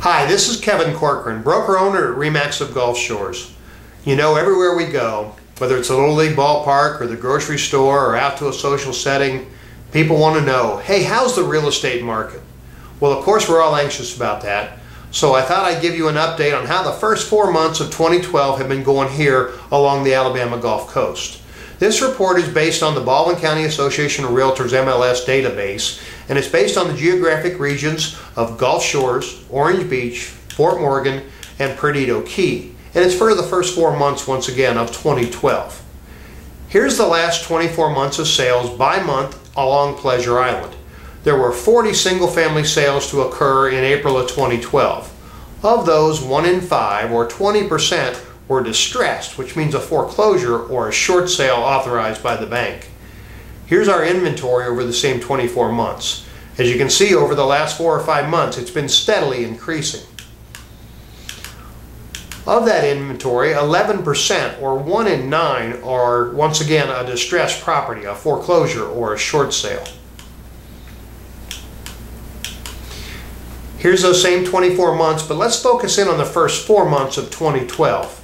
Hi, this is Kevin Corcoran, broker-owner at RE/MAX of Gulf Shores. You know, everywhere we go, whether it's a Little League ballpark or the grocery store or out to a social setting, people want to know, hey, how's the real estate market? Well, of course, we're all anxious about that. So I thought I'd give you an update on how the first 4 months of 2012 have been going here along the Alabama Gulf Coast. This report is based on the Baldwin County Association of Realtors MLS database, and it's based on the geographic regions of Gulf Shores, Orange Beach, Fort Morgan, and Perdido Key. And it's for the first 4 months, once again, of 2012. Here's the last 24 months of sales by month along Pleasure Island. There were 40 single-family sales to occur in April of 2012. Of those, 1 in 5, or 20%, were distressed, which means a foreclosure or a short sale authorized by the bank. Here's our inventory over the same 24 months. As you can see, over the last 4 or 5 months, it's been steadily increasing. Of that inventory, 11%, or 1 in 9, are once again a distressed property, a foreclosure or a short sale. Here's those same 24 months, but let's focus in on the first 4 months of 2012.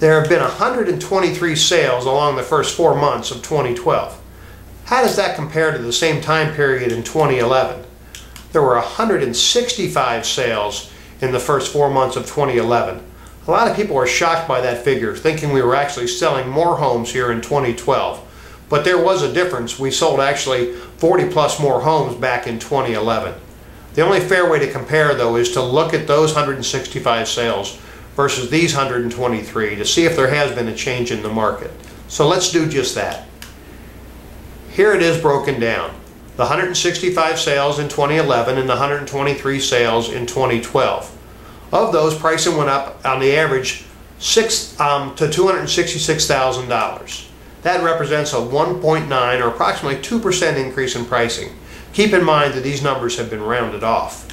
There have been 123 sales along the first 4 months of 2012. How does that compare to the same time period in 2011? There were 165 sales in the first 4 months of 2011. A lot of people are shocked by that figure, thinking we were actually selling more homes here in 2012. But there was a difference. We sold actually 40 plus more homes back in 2011. The only fair way to compare, though, is to look at those 165 sales versus these 123 to see if there has been a change in the market. So let's do just that. Here it is broken down. The 165 sales in 2011 and the 123 sales in 2012. Of those, pricing went up on the average to $266,000. That represents a 1.9 or approximately 2% increase in pricing. Keep in mind that these numbers have been rounded off.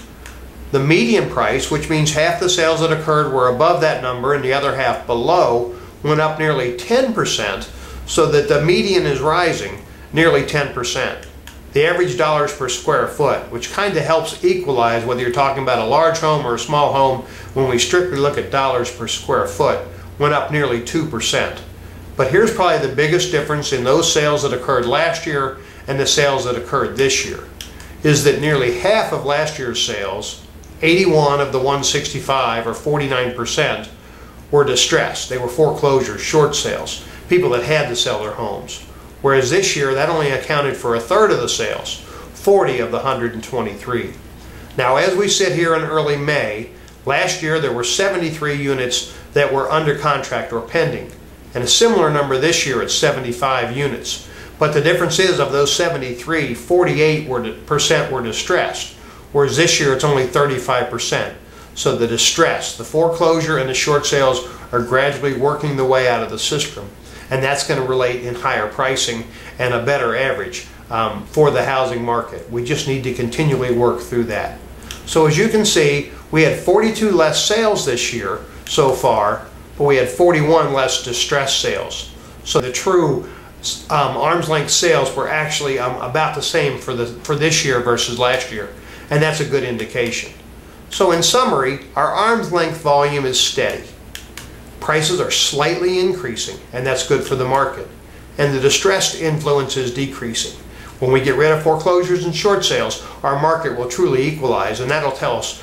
The median price, which means half the sales that occurred were above that number and the other half below, went up nearly 10%, so that the median is rising nearly 10%. The average dollars per square foot, which kind of helps equalize whether you're talking about a large home or a small home, when we strictly look at dollars per square foot, went up nearly 2%. But here's probably the biggest difference in those sales that occurred last year and the sales that occurred this year, is that nearly half of last year's sales, 81 of the 165, or 49%, were distressed. They were foreclosures, short sales, people that had to sell their homes. Whereas this year, that only accounted for 1/3 of the sales, 40 of the 123. Now, as we sit here in early May, last year there were 73 units that were under contract or pending, and a similar number this year at 75 units. But the difference is, of those 73, 48% were distressed, whereas this year it's only 35%. So the distress, the foreclosure, and the short sales are gradually working the way out of the system. And that's going to relate in higher pricing and a better average for the housing market. We just need to continually work through that. So as you can see, we had 42 less sales this year so far, but we had 41 less distressed sales. So the true arm's length sales were actually about the same for this year versus last year, and that's a good indication. So in summary, our arm's length volume is steady. Prices are slightly increasing, and that's good for the market, and the distressed influence is decreasing. When we get rid of foreclosures and short sales, our market will truly equalize, and that'll tell us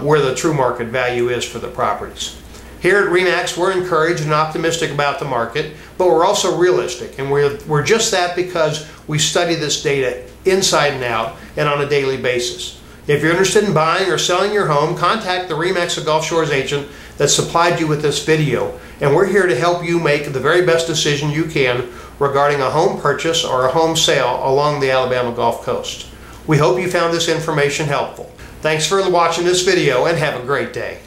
where the true market value is for the properties. Here at RE/MAX, we're encouraged and optimistic about the market, but we're also realistic, and we're just that because we study this data inside and out and on a daily basis. If you're interested in buying or selling your home, contact the RE/MAX of Gulf Shores agent that supplied you with this video, and we're here to help you make the very best decision you can regarding a home purchase or a home sale along the Alabama Gulf Coast. We hope you found this information helpful. Thanks for watching this video, and have a great day.